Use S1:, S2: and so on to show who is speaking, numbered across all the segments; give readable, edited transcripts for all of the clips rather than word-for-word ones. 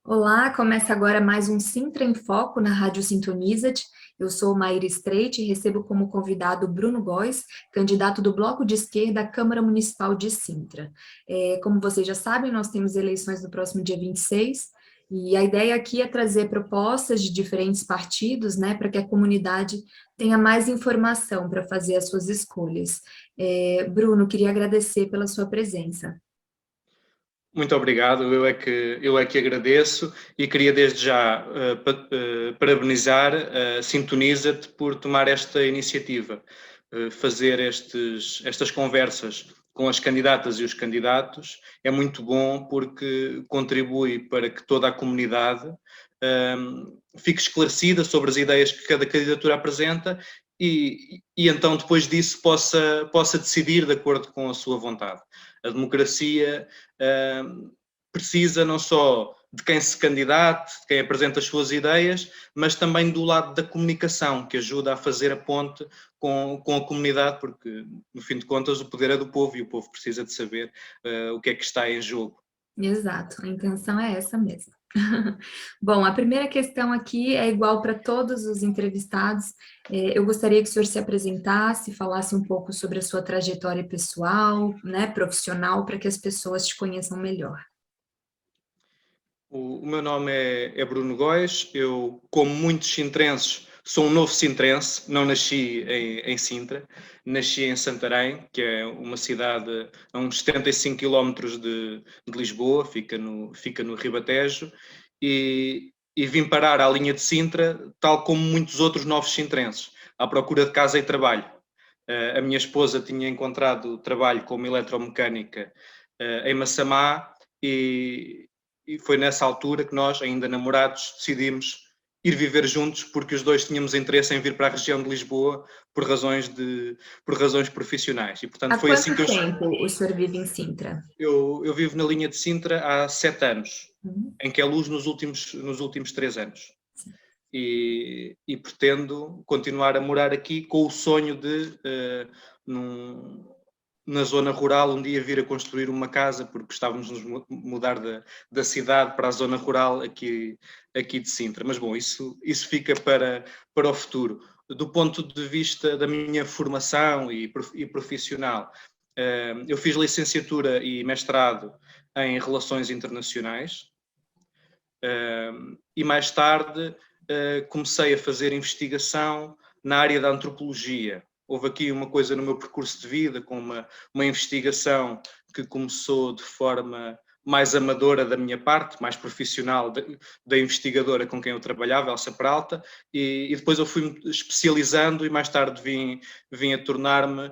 S1: Olá, começa agora mais um Sintra em Foco na Rádio Sintoniza-te. Eu sou Maíra Streit e recebo como convidado Bruno Góes, candidato do Bloco de Esquerda à Câmara Municipal de Sintra. Como vocês já sabem, nós temos eleições no próximo dia 26 e a ideia aqui é trazer propostas de diferentes partidos, né, para que a comunidade tenha mais informação para fazer as suas escolhas. Bruno, queria agradecer pela sua presença.
S2: Muito obrigado, eu é que agradeço e queria desde já parabenizar a Sintoniza-te por tomar esta iniciativa, fazer estas conversas com as candidatas e os candidatos é muito bom porque contribui para que toda a comunidade fique esclarecida sobre as ideias que cada candidatura apresenta e então depois disso possa decidir de acordo com a sua vontade. A democracia precisa não só de quem se candidate, de quem apresenta as suas ideias, mas também do lado da comunicação, que ajuda a fazer a ponte com a comunidade, porque, no fim de contas, o poder é do povo e o povo precisa de saber o que é que está em jogo.
S1: Exato, a intenção é essa mesmo. Bom, a primeira questão aqui é igual para todos os entrevistados. Eu gostaria que o senhor se apresentasse, falasse um pouco sobre a sua trajetória pessoal, né, profissional, para que as pessoas te conheçam melhor.
S2: O meu nome é Bruno Góes, eu, como muitos sintrenses, sou um novo sintrense, não nasci em Sintra, nasci em Santarém, que é uma cidade a uns 75 quilómetros de Lisboa, fica no Ribatejo, e vim parar à linha de Sintra, tal como muitos outros novos sintrenses, à procura de casa e trabalho. A minha esposa tinha encontrado trabalho como eletromecânica em Massamá e foi nessa altura que nós, ainda namorados, decidimos ir viver juntos porque os dois tínhamos interesse em vir para a região de Lisboa por razões profissionais. E, portanto,
S1: Há
S2: foi assim
S1: quanto
S2: que
S1: tempo o senhor vive em Sintra?
S2: eu vivo na linha de Sintra há 7 anos,
S1: Uhum.
S2: em que é luz nos últimos 3 anos. E pretendo continuar a morar aqui com o sonho de, num, na zona rural, um dia vir a construir uma casa, porque gostávamos de nos mudar da cidade para a zona rural aqui de Sintra. Mas, bom, isso fica para o futuro. Do ponto de vista da minha formação e profissional, eu fiz licenciatura e mestrado em Relações Internacionais e mais tarde comecei a fazer investigação na área da antropologia. Houve aqui uma coisa no meu percurso de vida, com uma investigação que começou de forma mais amadora da minha parte, mais profissional da investigadora com quem eu trabalhava, Elsa Peralta, e depois eu fui-me especializando e mais tarde vim a tornar-me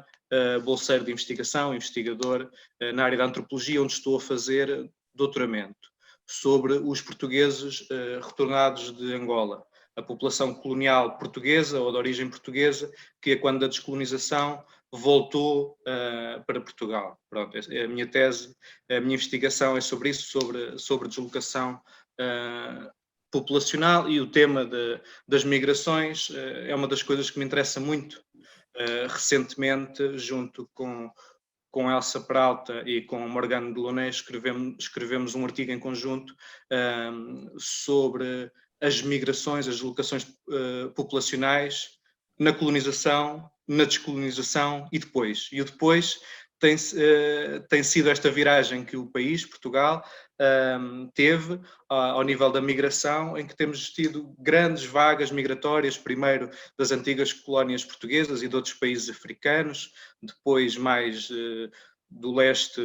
S2: bolseiro de investigação, investigador na área da antropologia, onde estou a fazer doutoramento sobre os portugueses retornados de Angola, a população colonial portuguesa ou de origem portuguesa, que quando da descolonização voltou para Portugal. Pronto, a minha tese, a minha investigação é sobre isso, sobre deslocação populacional, e o tema das migrações é uma das coisas que me interessa muito. Recentemente, junto com Elsa Peralta e com Morgane Delaunay, escrevemos um artigo em conjunto sobre as migrações, as deslocações populacionais na colonização, na descolonização e depois. E o depois tem sido esta viragem que o país, Portugal, teve ao nível da migração, em que temos tido grandes vagas migratórias, primeiro das antigas colónias portuguesas e de outros países africanos, depois mais do leste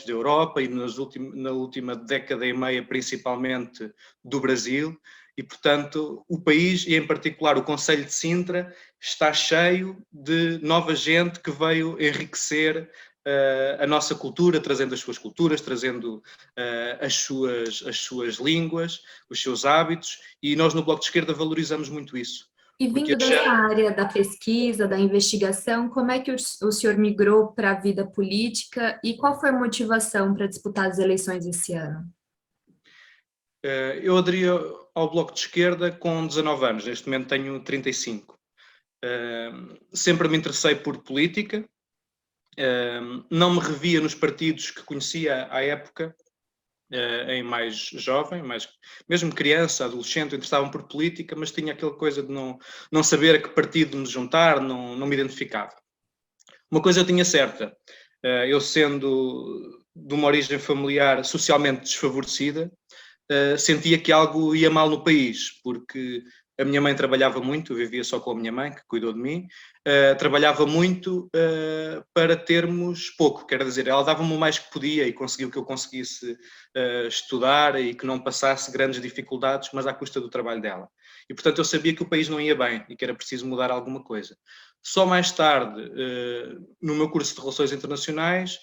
S2: da Europa e na última década e meia principalmente do Brasil, e portanto o país, e em particular o concelho de Sintra, está cheio de nova gente que veio enriquecer a nossa cultura, trazendo as suas culturas, trazendo as suas línguas, os seus hábitos, e nós no Bloco de Esquerda valorizamos muito isso.
S1: E
S2: Porque
S1: vindo dessa área da pesquisa, da investigação, como é que o senhor migrou para a vida política e qual foi a motivação para disputar as eleições esse ano?
S2: eu aderi ao Bloco de Esquerda com 19 anos, neste momento tenho 35. Sempre me interessei por política, não me revia nos partidos que conhecia à época, em mais jovem, mesmo criança, adolescente, interessavam por política, mas tinha aquela coisa de não saber a que partido me juntar, não me identificava. Uma coisa eu tinha certa, eu sendo de uma origem familiar socialmente desfavorecida, sentia que algo ia mal no país, porque a minha mãe trabalhava muito, eu vivia só com a minha mãe, que cuidou de mim, trabalhava muito para termos pouco, quer dizer, ela dava-me o mais que podia e conseguiu que eu conseguisse estudar e que não passasse grandes dificuldades, mas à custa do trabalho dela. E, portanto, eu sabia que o país não ia bem e que era preciso mudar alguma coisa. Só mais tarde, no meu curso de Relações Internacionais,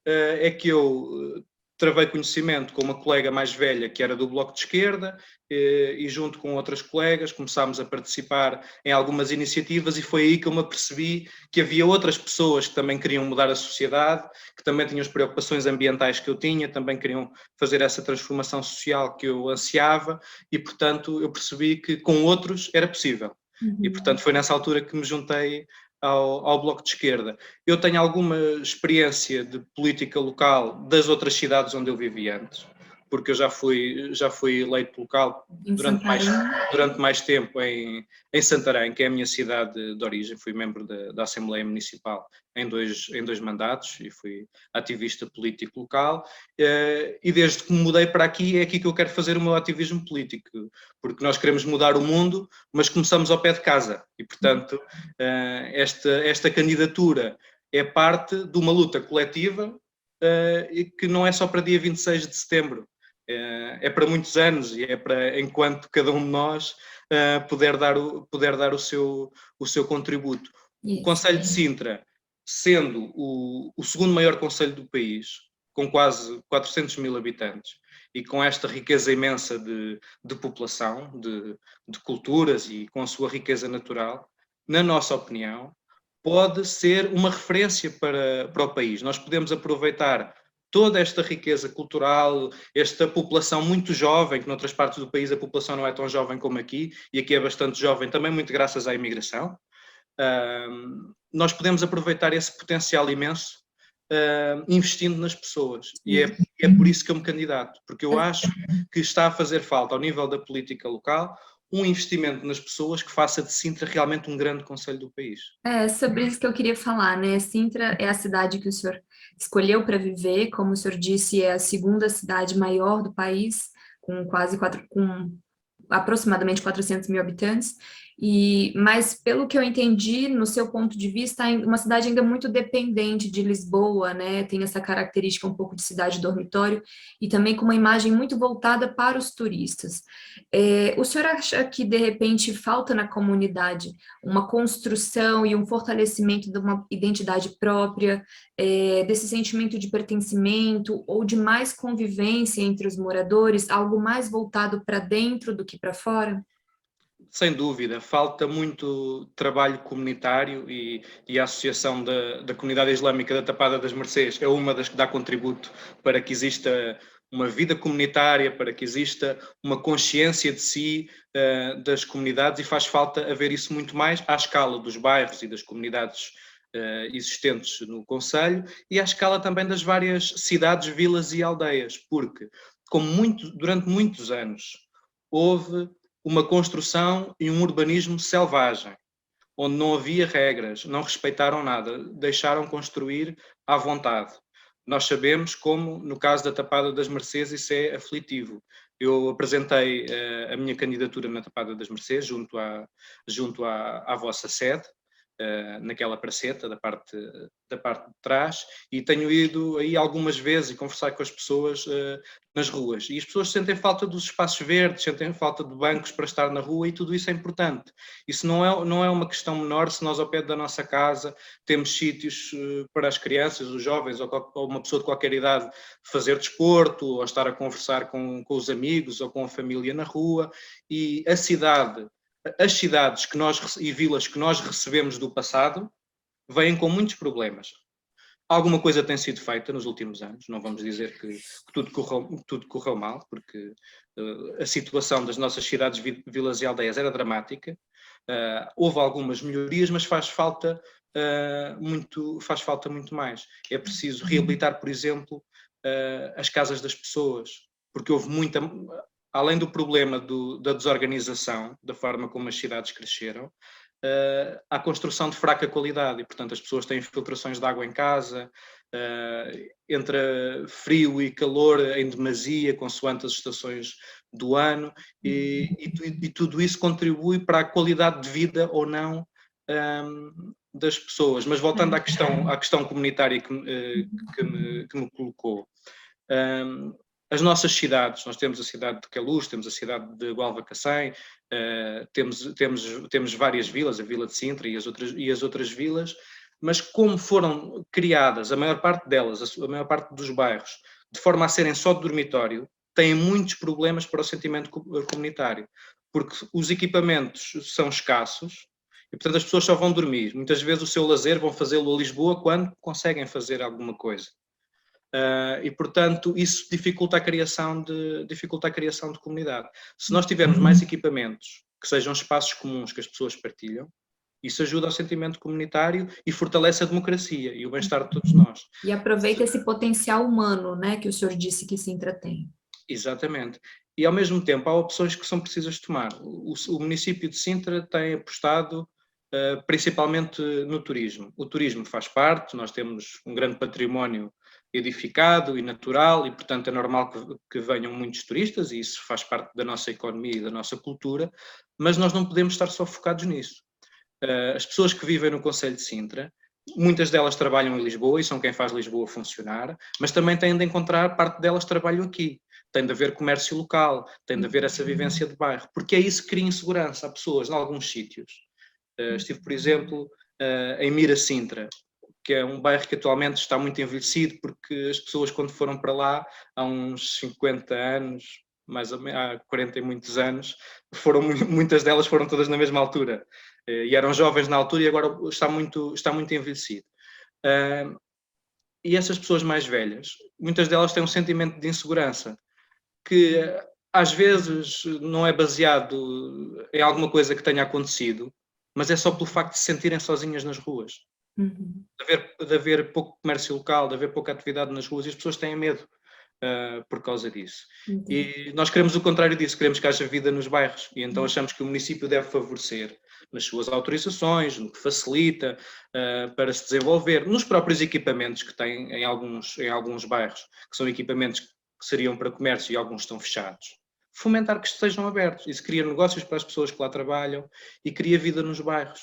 S2: é que eu travei conhecimento com uma colega mais velha que era do Bloco de Esquerda e junto com outras colegas começámos a participar em algumas iniciativas e foi aí que eu me apercebi que havia outras pessoas que também queriam mudar a sociedade, que também tinham as preocupações ambientais que eu tinha, também queriam fazer essa transformação social que eu ansiava e, portanto, eu percebi que com outros era possível. E, portanto, foi nessa altura que me juntei ao Bloco de Esquerda. Eu tenho alguma experiência de política local das outras cidades onde eu vivi antes, porque eu já fui eleito local
S1: Em Santarém.
S2: durante mais tempo em Santarém, que é a minha cidade de origem. Fui membro da Assembleia Municipal em dois mandatos e fui ativista político local. E desde que me mudei para aqui, é aqui que eu quero fazer o meu ativismo político, porque nós queremos mudar o mundo, mas começamos ao pé de casa. E, portanto, esta candidatura é parte de uma luta coletiva e que não é só para dia 26 de setembro. É para muitos anos e é para enquanto cada um de nós puder dar o seu contributo. O
S1: Isso.
S2: Conselho de Sintra, sendo o segundo maior concelho do país, com quase 400 mil habitantes e com esta riqueza imensa de população, de culturas e com a sua riqueza natural, na nossa opinião, pode ser uma referência para o país. Nós podemos aproveitar toda esta riqueza cultural, esta população muito jovem, que noutras partes do país a população não é tão jovem como aqui, e aqui é bastante jovem, também muito graças à imigração. Nós podemos aproveitar esse potencial imenso investindo nas pessoas. E é por isso que eu me candidato, porque eu acho que está a fazer falta, ao nível da política local, um investimento nas pessoas que faça de Sintra realmente um grande concelho do país.
S1: É sobre isso que eu queria falar, né? Sintra é a cidade que o senhor escolheu para viver, como o senhor disse, é a segunda cidade maior do país, com aproximadamente 400 mil habitantes, mas pelo que eu entendi, no seu ponto de vista, é uma cidade ainda muito dependente de Lisboa, né? Tem essa característica um pouco de cidade dormitório e também com uma imagem muito voltada para os turistas. O senhor acha que, de repente, falta na comunidade uma construção e um fortalecimento de uma identidade própria, desse sentimento de pertencimento ou de mais convivência entre os moradores, algo mais voltado para dentro do que para fora?
S2: Sem dúvida, falta muito trabalho comunitário e a Associação da Comunidade Islâmica da Tapada das Mercês é uma das que dá contributo para que exista uma vida comunitária, para que exista uma consciência de si, das comunidades, e faz falta haver isso muito mais à escala dos bairros e das comunidades existentes no concelho e à escala também das várias cidades, vilas e aldeias, porque durante muitos anos houve uma construção e um urbanismo selvagem, onde não havia regras, não respeitaram nada, deixaram construir à vontade. Nós sabemos como, no caso da Tapada das Mercês, isso é aflitivo. Eu apresentei a minha candidatura na Tapada das Mercês, junto à vossa sede, naquela praceta da parte de trás, e tenho ido aí algumas vezes e conversar com as pessoas nas ruas. E as pessoas sentem falta dos espaços verdes, sentem falta de bancos para estar na rua, e tudo isso é importante. Isso não é uma questão menor se nós ao pé da nossa casa temos sítios para as crianças, os jovens ou uma pessoa de qualquer idade fazer desporto, ou estar a conversar com os amigos ou com a família na rua. E as cidades e vilas que nós recebemos do passado vêm com muitos problemas. Alguma coisa tem sido feita nos últimos anos, não vamos dizer que tudo correu mal, porque a situação das nossas cidades, vilas e aldeias era dramática. Houve algumas melhorias, mas faz falta muito mais. É preciso reabilitar, por exemplo, as casas das pessoas, porque houve muita, além do problema da desorganização, da forma como as cidades cresceram, há construção de fraca qualidade e, portanto, as pessoas têm infiltrações de água em casa, entra frio e calor em demasia, consoante as estações do ano, e tudo isso contribui para a qualidade de vida ou não das pessoas. Mas voltando à questão comunitária que me colocou, as nossas cidades, nós temos a cidade de Queluz, temos a cidade de Gualva-Cacém, temos várias vilas, a Vila de Sintra e as outras vilas, mas como foram criadas, a maior parte delas, a maior parte dos bairros, de forma a serem só de dormitório, têm muitos problemas para o sentimento comunitário, porque os equipamentos são escassos e, portanto, as pessoas só vão dormir. Muitas vezes o seu lazer vão fazê-lo a Lisboa quando conseguem fazer alguma coisa. E, portanto, isso dificulta a criação de comunidade. Se nós tivermos mais equipamentos, que sejam espaços comuns que as pessoas partilham, isso ajuda ao sentimento comunitário e fortalece a democracia e o bem-estar de todos nós.
S1: E aproveita esse potencial humano, né, que o senhor disse que Sintra tem.
S2: Exatamente. E, ao mesmo tempo, há opções que são precisas tomar. O município de Sintra tem apostado principalmente no turismo. O turismo faz parte, nós temos um grande património edificado e natural e, portanto, é normal que venham muitos turistas e isso faz parte da nossa economia e da nossa cultura, mas nós não podemos estar só focados nisso. As pessoas que vivem no concelho de Sintra, muitas delas trabalham em Lisboa e são quem faz Lisboa funcionar, mas também têm de encontrar parte delas trabalho aqui. Tem de haver comércio local, tem de haver essa vivência de bairro, porque é isso que cria insegurança a pessoas em alguns sítios. Estive, por exemplo, em Mira Sintra, que é um bairro que atualmente está muito envelhecido, porque as pessoas, quando foram para lá há uns 50 anos, mais ou menos, há 40 e muitos anos, muitas delas foram todas na mesma altura. E eram jovens na altura e agora está muito envelhecido. E essas pessoas mais velhas, muitas delas têm um sentimento de insegurança, que às vezes não é baseado em alguma coisa que tenha acontecido, mas é só pelo facto de se sentirem sozinhas nas ruas. De haver pouco comércio local, de haver pouca atividade nas ruas, e as pessoas têm medo por causa disso. E nós queremos o contrário disso, queremos que haja vida nos bairros, e então achamos que o município deve favorecer nas suas autorizações, no que facilita para se desenvolver, nos próprios equipamentos que tem em alguns bairros, que são equipamentos que seriam para comércio e alguns estão fechados. Fomentar que estejam abertos, isso cria negócios para as pessoas que lá trabalham e cria vida nos bairros.